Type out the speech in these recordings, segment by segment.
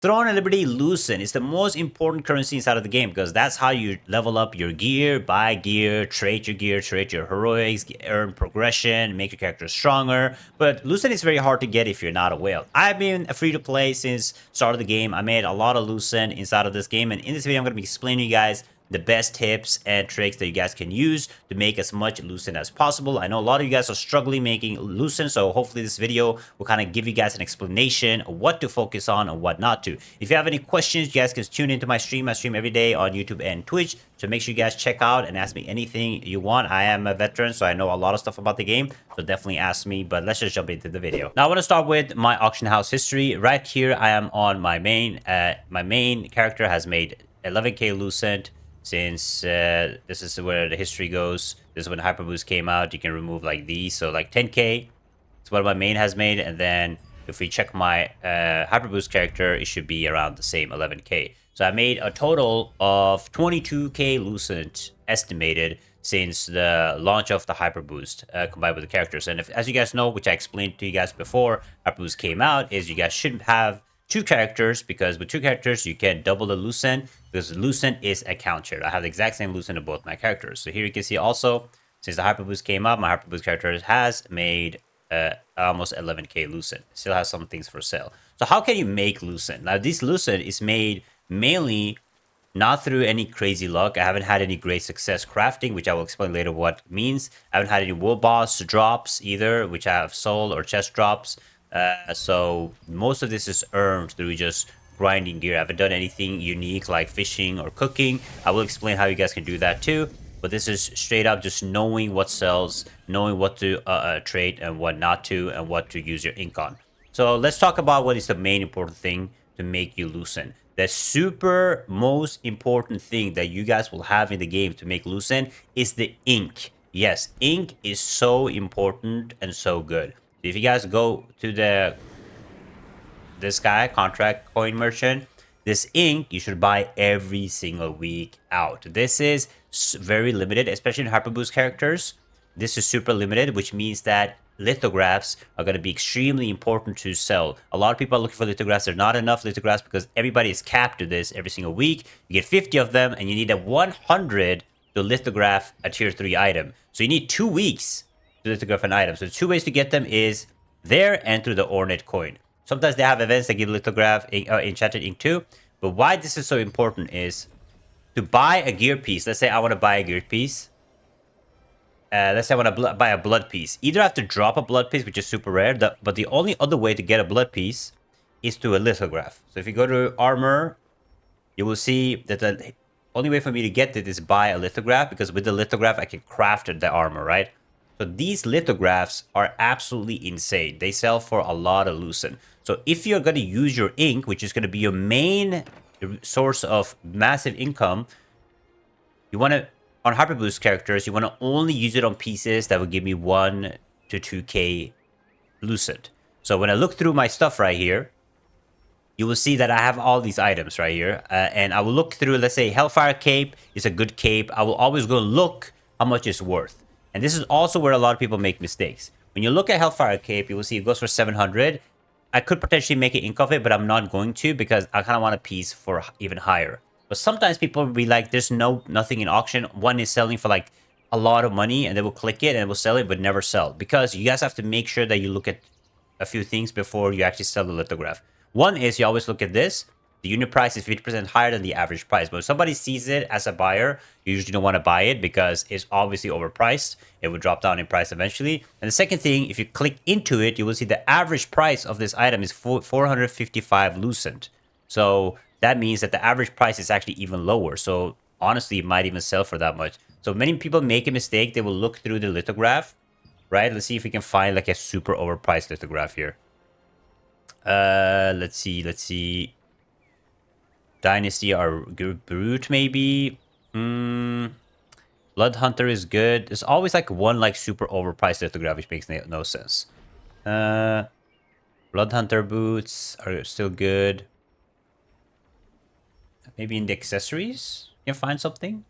Throne and Liberty Lucent is the most important currency inside of the game because that's how you level up your gear, buy gear, trade your heroics, earn progression, make your character stronger. But Lucent is very hard to get if you're not a whale. I've been a free to play since start of the game. I made a lot of Lucent inside of this game, and in this video I'm going to be explaining to you guys the best tips and tricks that you guys can use to make as much Lucent as possible. I know a lot of you guys are struggling making Lucent, so hopefully this video will kind of give you guys an explanation of what to focus on and what not to. If you have any questions, you guys can tune into my stream. I stream every day on YouTube and Twitch, so make sure you guys check out and ask me anything you want. I am a veteran, so I know a lot of stuff about the game, so definitely ask me, but let's just jump into the video. Now I want to start with my auction house history. Right here I am on my main. My main character has made 11k Lucent. Since this is where the history goes. This is when Hyperboost came out. You can remove like these, so like 10k is what my main has made, and then if we check my Hyperboost character, it should be around the same 11k. So I made a total of 22k Lucent estimated since the launch of the Hyperboost combined with the characters. And as you guys know, which I explained to you guys before Hyperboost came out, is you guys shouldn't have two characters, because with two characters you can double the Lucent, because Lucent is a counter. I have the exact same Lucent of both my characters. So here you can see also, since the Hyperboost came out, my Hyperboost character has made almost 11k Lucent. Still has some things for sale. So how can you make Lucent? Now this Lucent is made mainly not through any crazy luck. I haven't had any great success crafting, which I will explain later what it means. I haven't had any world boss drops either, which I have soul or chest drops. So most of this is earned through just grinding gear. I haven't done anything unique like fishing or cooking. I will explain how you guys can do that too. But this is straight up just knowing what sells, knowing what to trade and what not to, and what to use your ink on. So let's talk about what is the main important thing to make you Lucent. The super most important thing that you guys will have in the game to make Lucent is the ink. Yes, ink is so important and so good. If you guys go to this guy, contract coin merchant, this ink you should buy every single week out. This is very limited, especially in Hyperboost characters. This is super limited, which means that lithographs are going to be extremely important to sell. A lot of people are looking for lithographs. There are not enough lithographs because everybody is capped to this every single week. You get 50 of them, and you need a 100 to lithograph a tier 3 item. So you need 2 weeks to lithograph an item. So the two ways to get them is there and through the Ornate coin. Sometimes they have events that give lithograph enchanted ink too. But why this is so important is to buy a gear piece. Let's say I want to buy a gear piece. Let's say I want to buy a blood piece. Either I have to drop a blood piece, which is super rare, but the only other way to get a blood piece is through a lithograph. So if you go to armor, you will see that the only way for me to get it is buy a lithograph, because with the lithograph I can craft the armor, right? So these lithographs are absolutely insane. They sell for a lot of Lucent. So if you're going to use your ink, which is going to be your main source of massive income, you want to, on Hyperboost characters, you want to only use it on pieces that will give me 1 to 2k Lucent. So when I look through my stuff right here, you will see that I have all these items right here. And I will look through, let's say Hellfire Cape is a good cape. I will always go look how much it's worth. And this is also where a lot of people make mistakes. When you look at Hellfire Cape, you will see it goes for 700. I could potentially make an ink of it, but I'm not going to, because I kind of want a piece for even higher. But sometimes people will be like, there's nothing in auction. One is selling for like a lot of money, and they will click it and it will sell it, but never sell. Because you guys have to make sure that you look at a few things before you actually sell the lithograph. One is you always look at this. The unit price is 50% higher than the average price. But if somebody sees it as a buyer, you usually don't want to buy it because it's obviously overpriced. It will drop down in price eventually. And the second thing, if you click into it, you will see the average price of this item is 455 Lucent. So that means that the average price is actually even lower. So honestly, it might even sell for that much. So many people make a mistake. They will look through the lithograph, right? Let's see if we can find like a super overpriced lithograph here. Let's see. Dynasty or Brute maybe. Blood Hunter is good. There's always like one like super overpriced lithograph, which makes no sense. Blood Hunter boots are still good. Maybe in the accessories you can find something.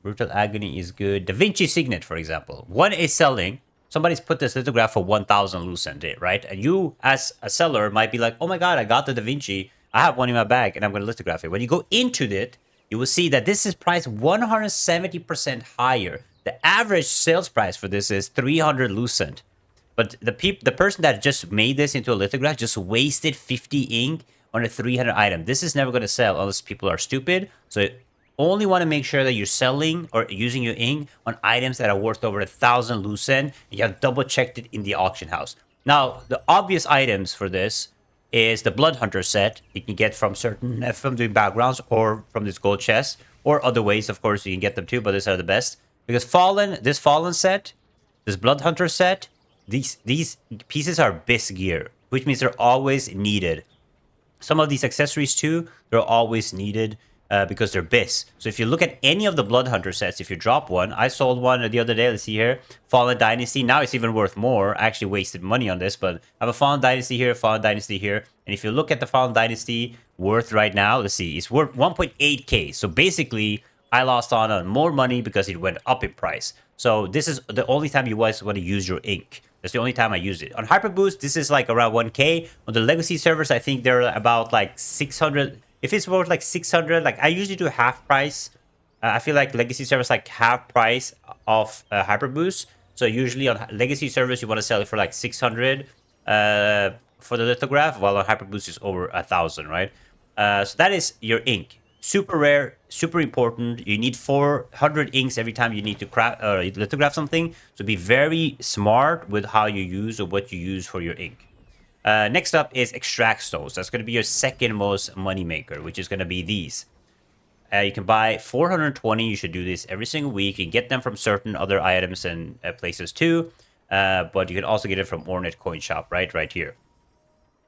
Brutal Agony is good. Da Vinci Signet, for example. One is selling. Somebody's put this lithograph for 1,000 Lucent, right? And you, as a seller, might be like, oh my god, I got the Da Vinci, I have one in my bag, and I'm going to lithograph it. When you go into it, you will see that this is priced 170% higher. The average sales price for this is 300 Lucent. But the person that just made this into a lithograph just wasted 50 ink on a 300 item. This is never going to sell unless people are stupid. So only want to make sure that you're selling or using your ink on items that are worth over 1,000 Lucent. You have double checked it in the auction house. Now, the obvious items for this is the Blood Hunter set you can get from certain from doing backgrounds or from this gold chest or other ways. Of course, you can get them too, but these are the best because this Fallen set, this Blood Hunter set, these pieces are BIS gear, which means they're always needed. Some of these accessories too, they're always needed because they're BIS. So if you look at any of the Blood Hunter sets, if you drop one, I sold one the other day. Let's see here, Fallen Dynasty. Now it's even worth more. I actually wasted money on this, but I have a Fallen Dynasty here, Fallen Dynasty here. And if you look at the Fallen Dynasty worth right now, let's see, it's worth 1.8k. So basically, I lost on more money because it went up in price. So this is the only time you guys want to use your ink. That's the only time I use it. On Hyperboost, this is like around 1k. On the Legacy servers, I think they're about like 600. If it's worth like 600, like I usually do half price. I feel like Legacy servers like half price of Hyperboost. So usually on Legacy servers, you want to sell it for like 600 for the lithograph, while on Hyperboost is over 1,000, right? So that is your ink. Super rare, super important. You need 400 inks every time you need to craft lithograph something. So be very smart with how you use or what you use for your ink. Next up is extract stones. That's going to be your second most money maker, which is going to be these. You can buy 420. You should do this every single week. You can get them from certain other items and places too. But you can also get it from Ornate Coin Shop, right here.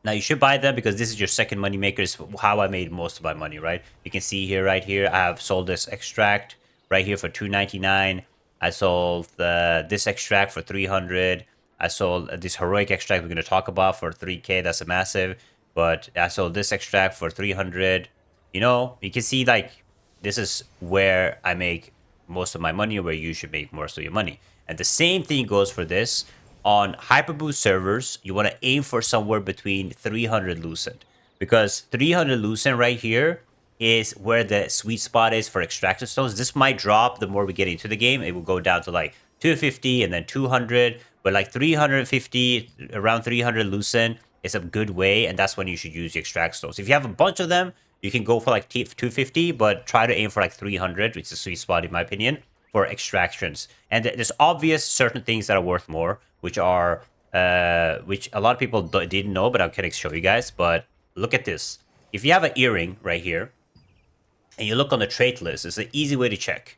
Now you should buy them because this is your second money maker. It's how I made most of my money, right? You can see here, right here, I have sold this extract right here for $2.99. I sold this extract for 300. I sold this heroic extract we're going to talk about for 3k. That's a massive. But I sold this extract for 300. You know, you can see like this is where I make most of my money, or where you should make most of your money. And the same thing goes for this. On Hyperboost servers, you want to aim for somewhere between 300 Lucent. Because 300 Lucent right here is where the sweet spot is for extraction stones. This might drop the more we get into the game. It will go down to like 250 and then 200. But like 350, around 300 Lucent is a good way. And that's when you should use the extract stones. If you have a bunch of them, you can go for like 250, but try to aim for like 300, which is a sweet spot in my opinion, for extractions. And there's obvious certain things that are worth more, which are which a lot of people didn't know, but I can show you guys. But look at this. If you have an earring right here, and you look on the trait list, it's an easy way to check.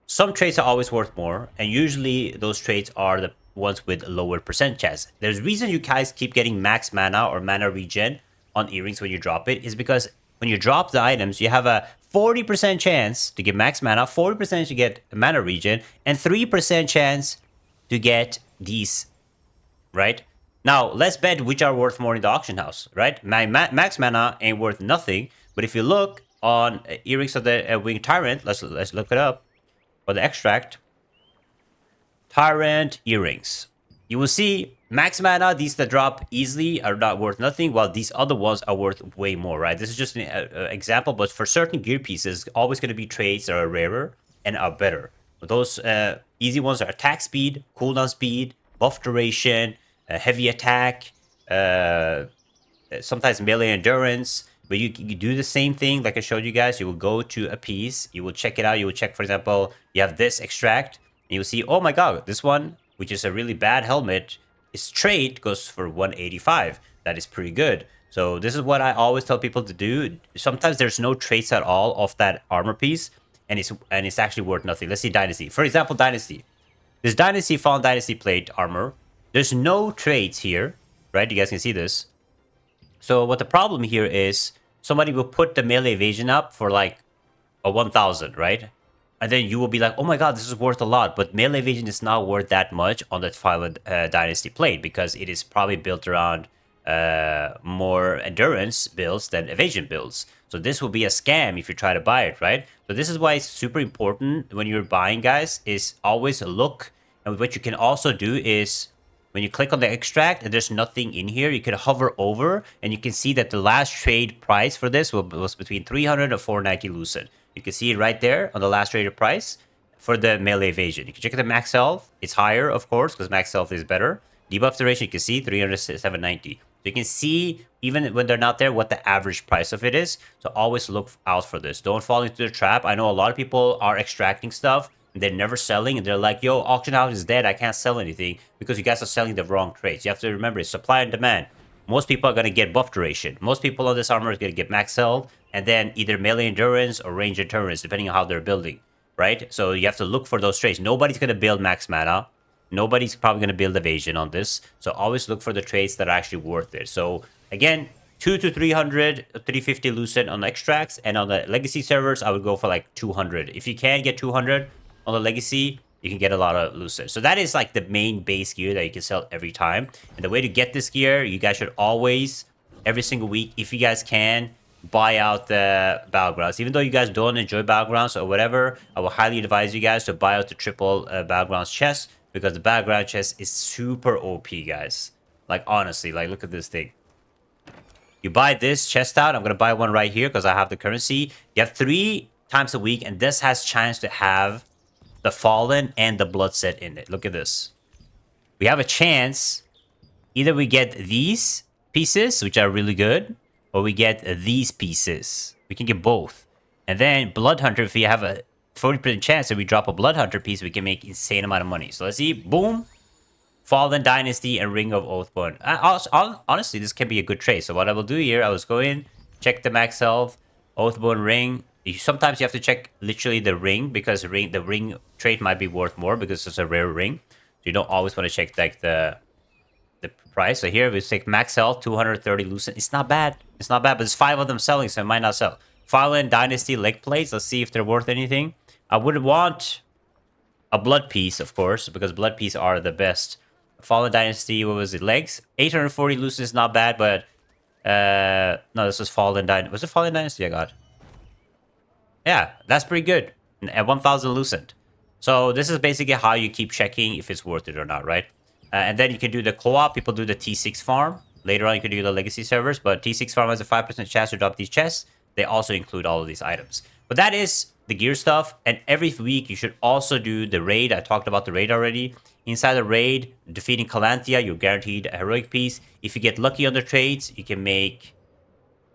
Some traits are always worth more, and usually those traits are the ones with lower percent chance. There's reason you guys keep getting max mana or mana regen on earrings when you drop it, is because when you drop the items, you have a 40% chance to get max mana, 40% to get mana regen, and 3% chance to get these, right? Now, let's bet which are worth more in the auction house, right? My max mana ain't worth nothing, but if you look on earrings of the Winged Tyrant, let's look it up, or the extract, Tyrant earrings. You will see max mana, these that drop easily are not worth nothing, while these other ones are worth way more, right? This is just an example, but for certain gear pieces, always going to be traits that are rarer and are better. But those easy ones are attack speed, cooldown speed, buff duration, heavy attack, sometimes melee endurance. But you do the same thing like I showed you guys. You will go to a piece, you will check it out. You will check, for example, you have this extract, and you'll see, oh my god, this one, which is a really bad helmet, its trait goes for 185. That is pretty good. So this is what I always tell people to do. Sometimes there's no traits at all of that armor piece, and it's actually worth nothing. Let's see Dynasty. For example, Dynasty. This Dynasty Fallen Dynasty plate armor, there's no traits here, right? You guys can see this. So what the problem here is, somebody will put the melee evasion up for like a 1,000, right? And then you will be like, oh my god, this is worth a lot. But melee evasion is not worth that much on that Fallen Dynasty plate, because it is probably built around more endurance builds than evasion builds. So this will be a scam if you try to buy it, right? So this is why it's super important when you're buying, guys, is always look. And what you can also do is when you click on the extract and there's nothing in here, you can hover over and you can see that the last trade price for this was between 300 and 490 Lucent. You can see it right there on the last traded price for the melee evasion. You can check the max health. It's higher, of course, because max health is better. Debuff duration, you can see 300 790. So you can see, even when they're not there, what the average price of it is. So always look out for this. Don't fall into the trap. I know a lot of people are extracting stuff and they're never selling, and they're like, yo, auction house is dead, I can't sell anything, because you guys are selling the wrong trades. You have to remember, it's supply and demand. Most people are going to get buff duration. Most people on this armor are going to get max health, and then either melee endurance or range endurance, depending on how they're building, right? So you have to look for those trades. Nobody's going to build max mana. Nobody's probably going to build evasion on this. So always look for the trades that are actually worth it. So again, 2 to 300, 350 Lucent on the extracts, and on the legacy servers, I would go for like 200. If you can get 200 on the legacy, you can get a lot of Lucent. So that is like the main base gear that you can sell every time. And the way to get this gear, you guys should always, every single week, if you guys can, buy out the Battlegrounds. Even though you guys don't enjoy Battlegrounds or whatever, I will highly advise you guys to buy out the triple Battlegrounds chest, because the Battleground chest is super OP, guys. Like, honestly, like, look at this thing. You buy this chest out. I'm going to buy one right here because I have the currency. You have 3 times a week, and this has chance to have the Fallen and the Blood set in it. Look at this. We have a chance. Either we get these pieces, which are really good, or we get these pieces. We can get both. And then Blood Hunter, if we have a 40% chance that we drop a Blood Hunter piece, we can make insane amount of money. So let's see. Boom. Fallen Dynasty and Ring of Oathborn. Honestly, this can be a good trade. So what I will do here, I was going, check the max health, Oathborn Ring. Sometimes you have to check literally the ring, because the ring trade might be worth more because it's a rare ring. So you don't always want to check like the price. So here we take max health, 230 Lucent. It's not bad. It's not bad, but there's 5 of them selling, so it might not sell. Fallen Dynasty leg plates. Let's see if they're worth anything. I would want a blood piece, of course, because blood piece are the best. Fallen Dynasty, what was it? Legs? 840 Lucent is not bad, but no, this was Fallen Dynasty. Was it Fallen Dynasty I got? Yeah, that's pretty good. At 1000 Lucent. So this is basically how you keep checking if it's worth it or not, right? And then you can do the co-op. People do the T6 farm. Later on, you can do the legacy servers, but T6 farm has a 5% chance to drop these chests. They also include all of these items. But that is the gear stuff. And every week, you should also do the raid. I talked about the raid already. Inside the raid, defeating Calanthea, you're guaranteed a heroic piece. If you get lucky on the trades, you can make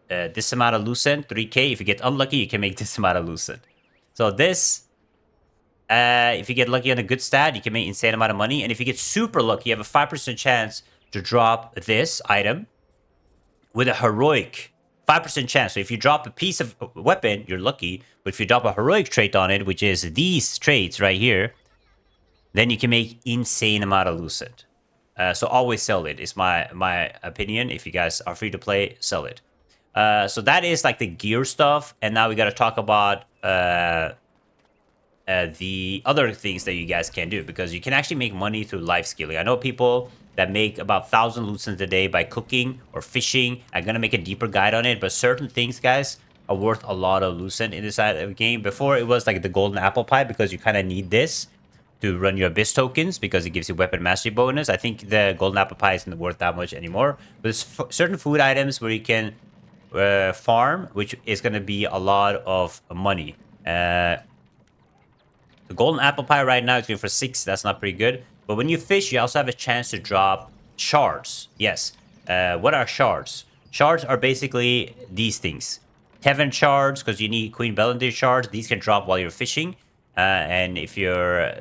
this amount of Lucent, 3k. If you get unlucky, you can make this amount of Lucent. So this, if you get lucky on a good stat, you can make insane amount of money. And if you get super lucky, you have a 5% chance to drop this item with a heroic 5% chance. So if you drop a piece of weapon, you're lucky. But if you drop a heroic trait on it, which is these traits right here, then you can make insane amount of Lucent. So always sell it. It's my opinion. If you guys are free to play, sell it. So that is like the gear stuff. And now we got to talk about the other things that you guys can do, because you can actually make money through life skilling. I know people that make about 1,000 Lucent a day by cooking or fishing. I'm going to make a deeper guide on it, but certain things, guys, are worth a lot of Lucent in this side of the game. Before, it was like the golden apple pie, because you kind of need this to run your abyss tokens, because it gives you weapon mastery bonus. I think the golden apple pie isn't worth that much anymore. But there's certain food items where you can farm, which is going to be a lot of money. The golden apple pie right now is going for 6. That's not pretty good. But when you fish, you also have a chance to drop shards. Yes. What are shards? Shards are basically these things. Tevin shards, because you need Queen Belendir shards. These can drop while you're fishing. And if you're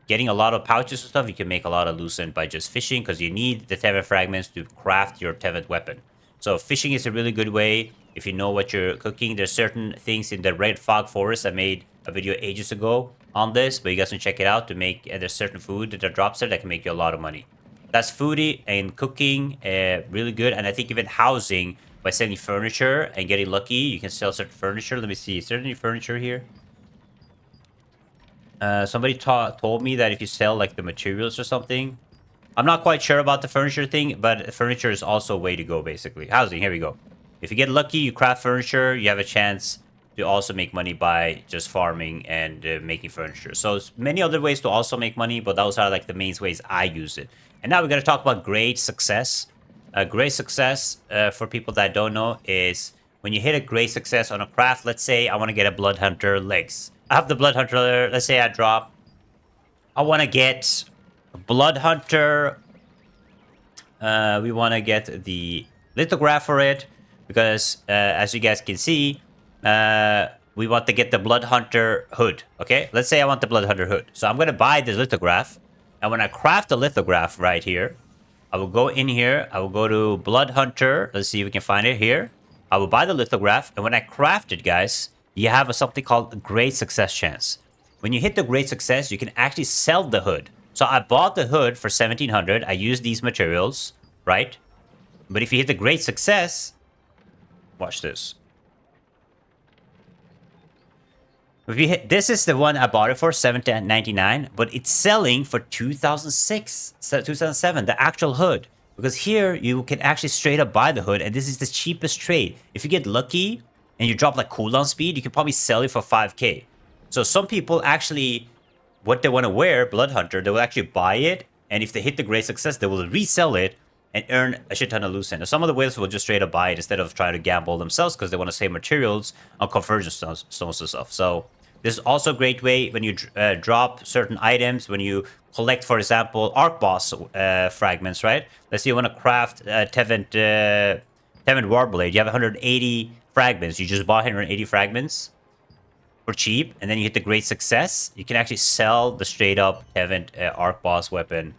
getting a lot of pouches and stuff, you can make a lot of Lucent by just fishing, because you need the Tevin fragments to craft your Tevin weapon. So fishing is a really good way if you know what you're cooking. There's certain things in the Red Fog Forest. I made a video ages ago on this, but you guys can check it out to make. There's certain food that drops there that can make you a lot of money. That's foodie and cooking, really good. And I think even housing, by selling furniture and getting lucky, you can sell certain furniture. Let me see. Is there any furniture here? Somebody told me that if you sell like the materials or something. I'm not quite sure about the furniture thing, but furniture is also a way to go, basically. Housing, here we go. If you get lucky, you craft furniture, you have a chance to also make money by just farming and making furniture. So many other ways to also make money, but those are like the main ways I use it. And now we're going to talk about great success. Great success, for people that don't know, is when you hit a great success on a craft. Let's say I want to get a Blood Hunter legs. I have the Blood Hunter. Let's say I want to get Blood Hunter. We want to get the lithograph for it because, as you guys can see, we want to get the Blood Hunter hood. Okay, let's say I want the Blood Hunter hood. So I'm going to buy this lithograph. And when I craft the lithograph right here, I will go in here. I will go to Blood Hunter. Let's see if we can find it here. I will buy the lithograph. And when I craft it, guys, you have something called Great Success Chance. When you hit the Great Success, you can actually sell the hood. So I bought the hood for 1,700. I used these materials, right? But if you hit the Great Success, watch this. If you hit, this is the one I bought it for, $799, but it's selling for 2006, 2007, the actual hood. Because here you can actually straight up buy the hood, and this is the cheapest trade. If you get lucky and you drop like cooldown speed, you can probably sell it for 5k. So some people actually, what they want to wear, Blood Hunter, they will actually buy it, and if they hit the Great Success, they will resell it and earn a shit ton of Lucent. And some of the whales will just straight up buy it instead of trying to gamble themselves because they want to save materials on conversion stones and stuff. So this is also a great way when you drop certain items, when you collect, for example, Arc Boss fragments, right? Let's say you want to craft Tevent Warblade. You have 180 fragments. You just bought 180 fragments for cheap, and then you hit the Great Success. You can actually sell the straight up Tevent Arc Boss weapon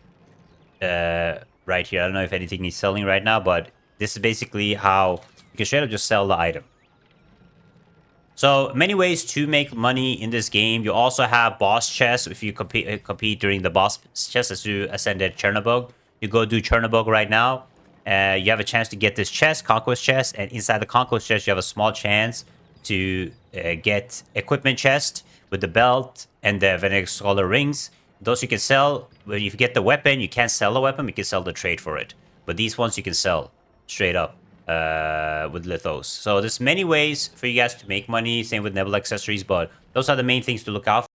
right here. I don't know if anything is selling right now, but this is basically how you can straight up just sell the item. So many ways to make money in this game. You also have boss chests. If you compete during the boss chest, as you ascended Chernobog, you go do Chernobog right now. You have a chance to get this chest, Conquest chest, and inside the Conquest chest, you have a small chance to get equipment chest with the belt and the Venetic Scholar rings. Those you can sell. When you get the weapon, you can't sell the weapon. You can sell the trade for it. But these ones you can sell straight up with lithos. So there's many ways for you guys to make money. Same with Nebula accessories, but those are the main things to look out for.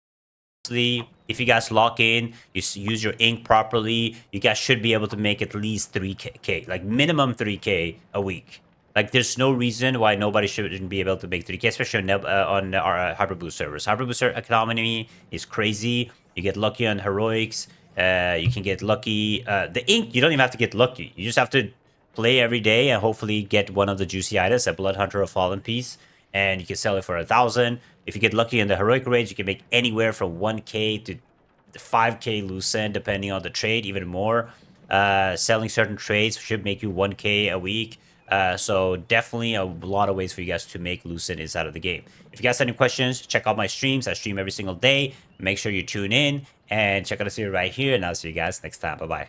If you guys lock in, you use your ink properly, you guys should be able to make at least 3k, like minimum 3k a week. Like there's no reason why nobody shouldn't be able to make 3k, especially on our Hyperboost servers. Hyperboost economy is crazy. You get lucky on heroics. You can get lucky. The ink, you don't even have to get lucky. You just have to play every day and hopefully get one of the juicy items, a Blood Hunter or Fallen Piece, and you can sell it for 1,000. If you get lucky in the heroic raids, you can make anywhere from 1k to 5k Lucent, depending on the trade, even more. Selling certain trades should make you 1k a week. So definitely a lot of ways for you guys to make Lucent inside of the game. If you guys have any questions, check out my streams. I stream every single day. Make sure you tune in and check out the series right here. And I'll see you guys next time. Bye-bye.